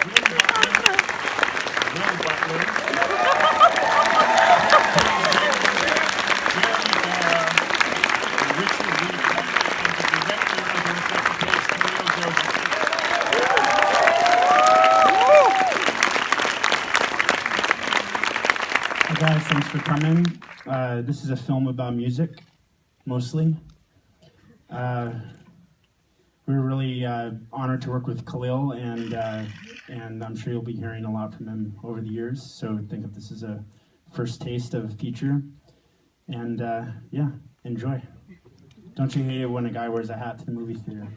Guys, thanks for coming. This is a film about music, mostly. We were really honored to work with Khalil, and I'm sure you'll be hearing a lot from him over the years. So think of this as a first taste of a feature, and yeah, enjoy. Don't you hate it when a guy wears a hat to the movie theater?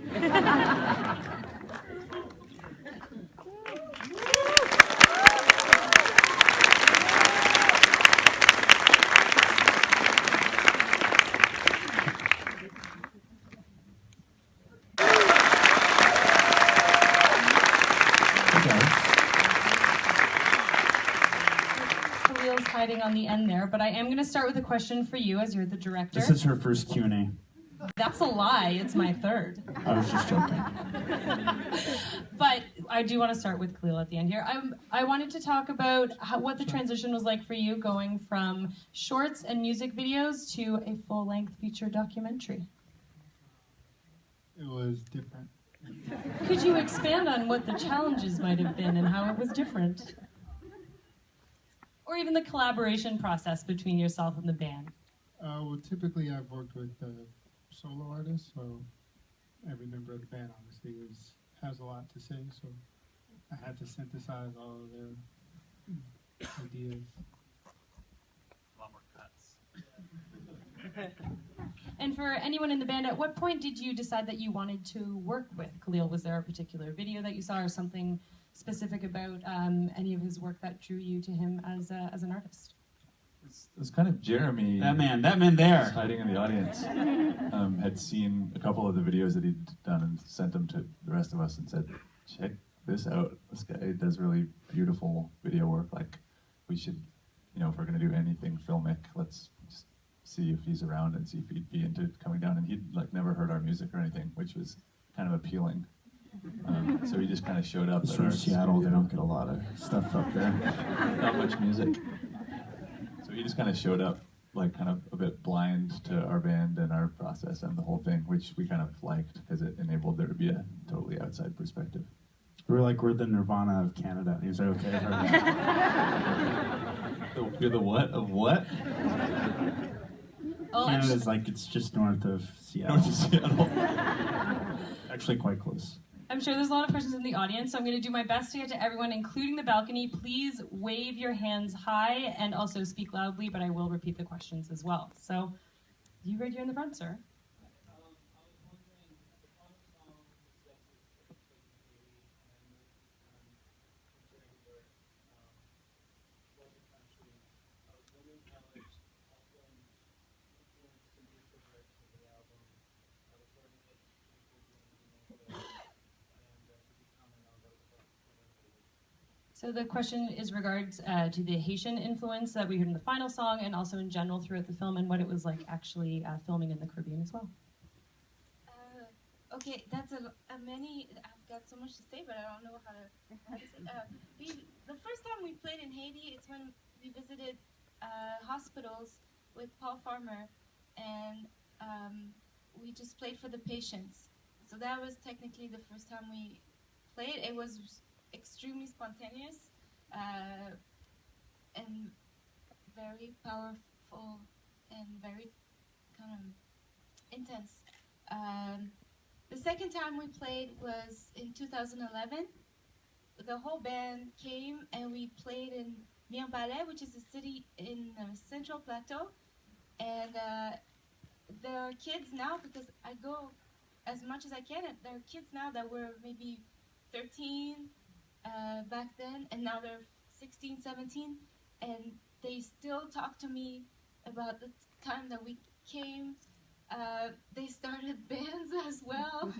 Hiding on the end there, but I am going to start with a question for you as you're the director. This is her first Q&A. That's a lie. It's my third. I was just joking. But I do want to start with Khalil at the end here. I wanted to talk about what the transition was like for you going from shorts and music videos to a full-length feature documentary. It was different. Could you expand on what the challenges might have been and how it was different? Or even the collaboration process between yourself and the band? Well, typically I've worked with solo artists, so every member of the band obviously has a lot to say, so I had to synthesize all of their ideas. A lot more cuts. And for anyone in the band, at what point did you decide that you wanted to work with Khalil? Was there a particular video that you saw or something specific about any of his work that drew you to him as an artist? It was kind of Jeremy. That man there. Hiding in the audience. Had seen a couple of the videos that he'd done and sent them to the rest of us and said, check this out. This guy does really beautiful video work. Like, we should, if we're going to do anything filmic, let's just see if he's around and see if he'd be into coming down. And he'd never heard our music or anything, which was kind of appealing. So he just kind of showed up. It's from Seattle, they don't get a lot of stuff up there. Not much music. So he just kind of showed up, kind of a bit blind to our band and our process and the whole thing, which we kind of liked because it enabled there to be a totally outside perspective. We're the Nirvana of Canada. And he was like, okay. You're the what of what? Oh, Canada's it's just north of Seattle. North of Seattle. Actually quite close. I'm sure there's a lot of questions in the audience, so I'm going to do my best to get to everyone, including the balcony. Please wave your hands high and also speak loudly, but I will repeat the questions as well. So, you right here in the front, sir. So the question is regards to the Haitian influence that we heard in the final song and also in general throughout the film and what it was like actually filming in the Caribbean as well. Okay, that's many, I've got so much to say, but I don't know how to say it. The first time we played in Haiti, it's when we visited hospitals with Paul Farmer, and we just played for the patients. So that was technically the first time we played. It was extremely spontaneous and very powerful and very kind of intense. The second time we played was in 2011. The whole band came and we played in Mirebalais, which is a city in the Central Plateau. And there are kids now, because I go as much as I can, and there are kids now that were maybe 13 back then, and now they're 16, 17, and they still talk to me about the time that we came. They started bands as well.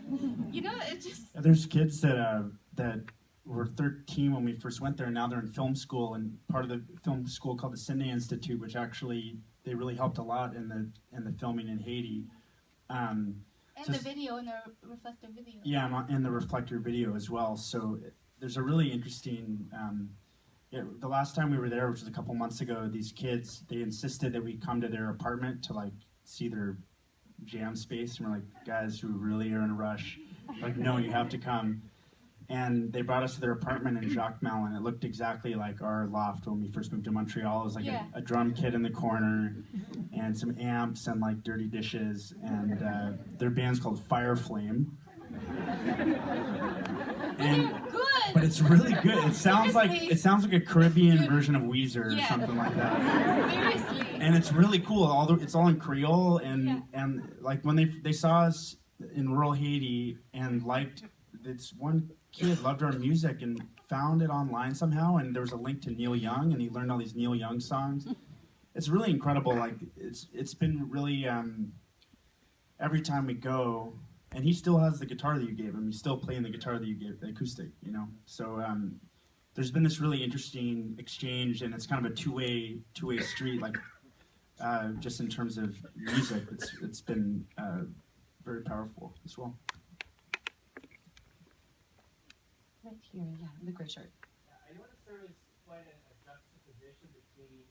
It just... There's kids that were 13 when we first went there, and now they're in film school, and part of the film school called the Sydney Institute, which actually, they really helped a lot in the filming in Haiti. And so the video, in the Reflektor video. Yeah, in the Reflektor video as well. So there's a really interesting. The last time we were there, which was a couple months ago, these kids, they insisted that we come to their apartment to like see their jam space, and we're like, guys, we really are in a rush. Like, no, you have to come. And they brought us to their apartment in Jacmel, and it looked exactly like our loft when we first moved to Montreal. It was like a drum kit in the corner, and some amps and like dirty dishes, and their band's called Fire Flame. But it's really good. It sounds like a Caribbean version of Weezer or something like that. Seriously. And it's really cool. It's all in Creole, and like when they saw us in rural Haiti and liked, this one kid loved our music and found it online somehow, and there was a link to Neil Young, and he learned all these Neil Young songs. It's really incredible. Like it's been really every time we go. And he still has the guitar that you gave him. He's still playing the guitar that you gave, the acoustic, you know. So there's been this really interesting exchange, and it's kind of a two-way street. Like just in terms of music, it's been very powerful as well. Right here, yeah, the gray shirt. Yeah, I noticed there was quite a juxtaposition between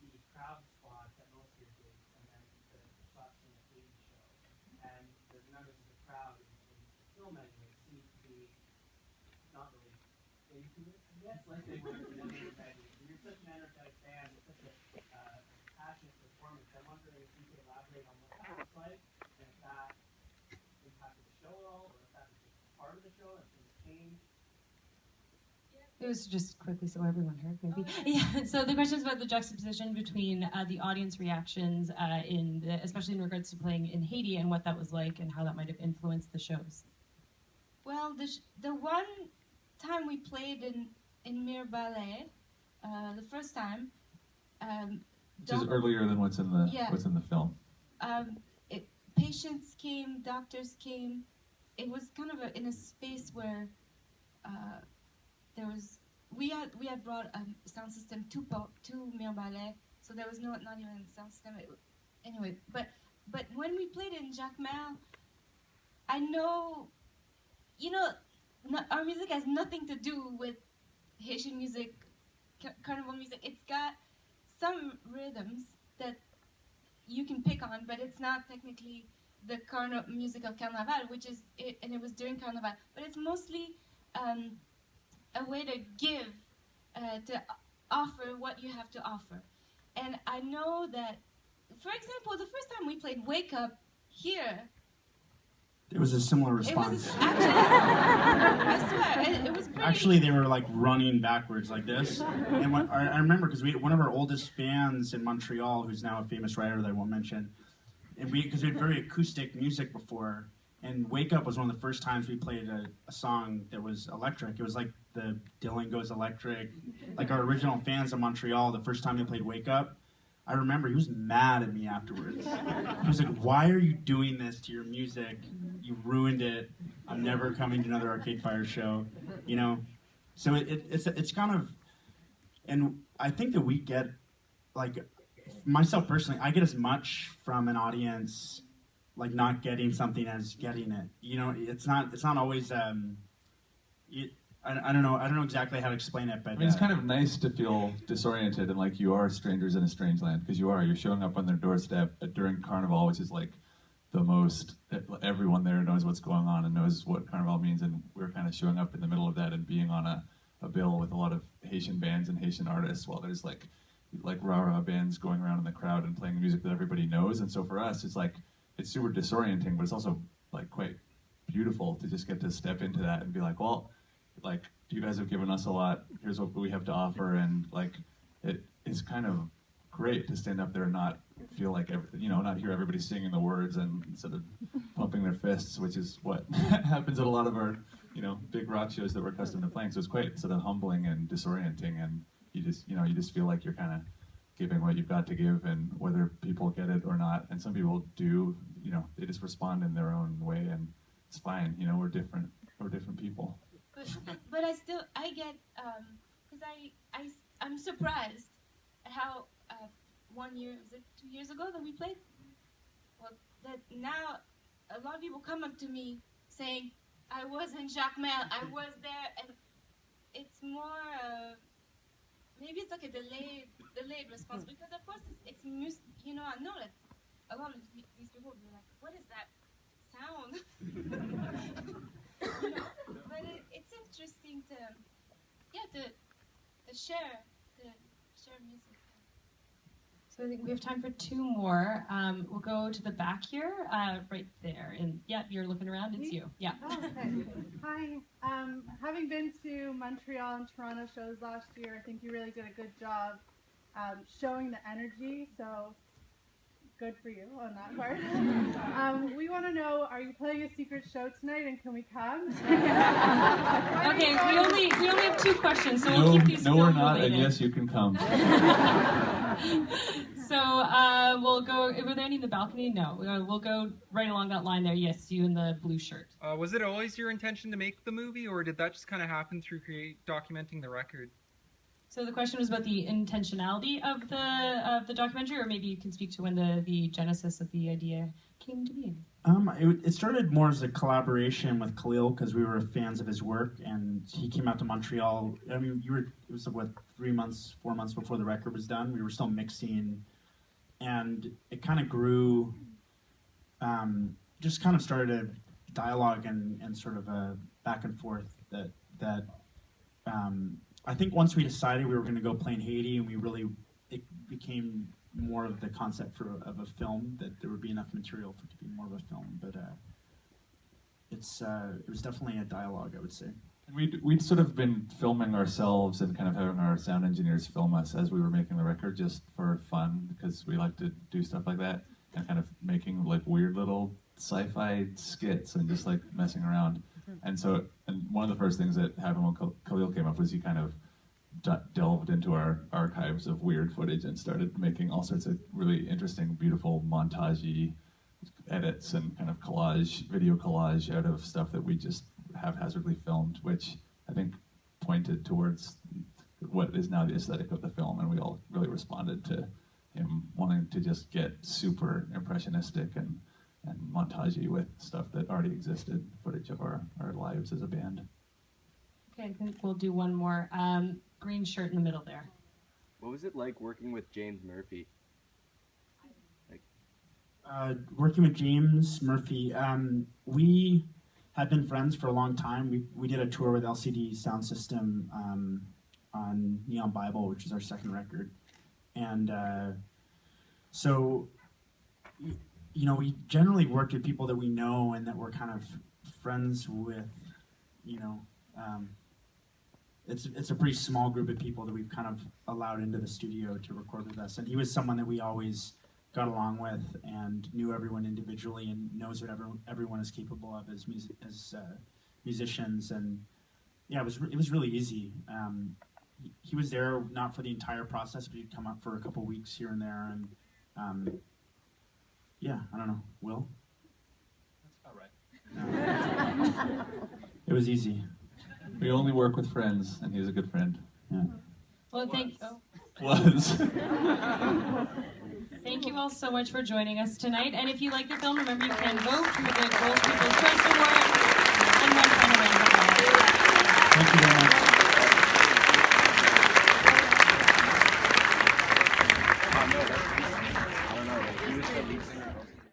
the crowd spots at most of your gigs and then the shots in the stage show. And the members of the crowd in the film anyway seem to be not really into it, I guess, like they were in the other venues. And you're such an energetic band with such a passionate performance. I'm wondering if you could elaborate on what that was like, and if that impacted the show at all, or if that was just part of the show, if things changed. It was just quickly so everyone heard, maybe. Yeah. So the question is about the juxtaposition between the audience reactions, especially in regards to playing in Haiti, and what that was like, and how that might have influenced the shows. Well, the one time we played in Mir Ballet, the first time. Which is earlier than what's in the film. Patients came, doctors came. It was kind of in a space where. We had brought a sound system to Mir Ballet, so there was not even a sound system. Anyway, but when we played in Jacmel, I know, our music has nothing to do with Haitian music, carnival music. It's got some rhythms that you can pick on, but it's not technically the music of Carnaval, and it was during Carnaval, but it's mostly. A way to give, to offer what you have to offer. And I know that, for example, the first time we played Wake Up here, There was a similar response. I swear, it was pretty... Actually, they were like running backwards like this. And I remember because one of our oldest fans in Montreal, who's now a famous writer that I won't mention, and because we had very acoustic music before, and Wake Up was one of the first times we played a song that was electric. It was like the Dylan Goes Electric. Like our original fans in Montreal, the first time they played Wake Up, I remember he was mad at me afterwards. He was like, "Why are you doing this to your music? You've ruined it. I'm never coming to another Arcade Fire show." You know? So it's kind of, and I think that we get, like, myself personally, I get as much from an audience like not getting something as getting it. You know, it's not always I don't know exactly how to explain it, but I mean, it's kind of nice to feel disoriented and like you are strangers in a strange land, because you're showing up on their doorstep during Carnival, which is like the most, everyone there knows what's going on and knows what Carnival means, and we're kind of showing up in the middle of that and being on a bill with a lot of Haitian bands and Haitian artists, while there's like rah-rah bands going around in the crowd and playing music that everybody knows. And so for us, it's like, it's super disorienting, but it's also like quite beautiful to just get to step into that and be like, well, like, you guys have given us a lot, here's what we have to offer, and like, it is kind of great to stand up there and not feel like, not hear everybody singing the words and sort of pumping their fists, which is what happens at a lot of our, big rock shows that we're accustomed to playing. So it's quite sort of humbling and disorienting, and you just feel like you're kind of giving what you've got to give, and whether people get it or not, and some people do, they just respond in their own way, and it's fine, we're different people. But I get, because I'm surprised at how 1 year, was it 2 years ago that we played? Well, that now a lot of people come up to me saying, I was in Jacmel, I was there, and more, maybe it's like a delayed response, because of course it's music, you know, I know that a lot of these people will be like, what is that sound? You know, but it's interesting to share music. So I think we have time for two more. We'll go to the back here, right there. And yeah, you're looking around, it's you. Yeah. Oh, okay. Hi. Having been to Montreal and Toronto shows last year, I think you really did a good job showing the energy, so good for you on that part. We want to know, are you playing a secret show tonight, and can we come? Okay, we only have two questions, so we'll keep these No, we're film not, related. and yes, you can come. So we'll go, were there any in the balcony? No, we'll go right along that line there. Yes, you in the blue shirt. Was it always your intention to make the movie, or did that just kind of happen through documenting the record? So the question was about the intentionality of the documentary, or maybe you can speak to when the genesis of the idea came to be. It started more as a collaboration with Khalil because we were fans of his work, and he came out to Montreal. I mean, it was what, 4 months before the record was done. We were still mixing, and it kind of grew. Just kind of started a dialogue and sort of a back and forth that. I think once we decided we were going to go play in Haiti, and it became more of the concept of a film, that there would be enough material for it to be more of a film. But it was definitely a dialogue, I would say. And we'd sort of been filming ourselves and kind of having our sound engineers film us as we were making the record, just for fun, because we like to do stuff like that, and kind of making like weird little sci-fi skits and just like messing around. And one of the first things that happened when Khalil came up was he kind of delved into our archives of weird footage and started making all sorts of really interesting, beautiful montage-y edits and kind of video collage out of stuff that we just haphazardly filmed, which I think pointed towards what is now the aesthetic of the film, and we all really responded to him wanting to just get super impressionistic and montage-y with stuff that already existed, footage of our lives as a band. Okay, I think we'll do one more. Green shirt in the middle there. What was it like working with James Murphy? Working with James Murphy, we had been friends for a long time. We did a tour with LCD Sound System on Neon Bible, which is our second record. And so, you know, we generally worked with people that we know and that we're kind of friends with, you know. It's a pretty small group of people that we've kind of allowed into the studio to record with us. And he was someone that we always got along with and knew everyone individually and knows what everyone is capable of as musicians. And yeah, it was really easy. He was there not for the entire process, but he'd come up for a couple weeks here and there. And yeah, I don't know. Will? That's about right. No. It was easy. We only work with friends, and he's a good friend. Yeah. Well, Was. Thank you all so much for joining us tonight. And if you like the film, remember you can vote through the Gold People's Choice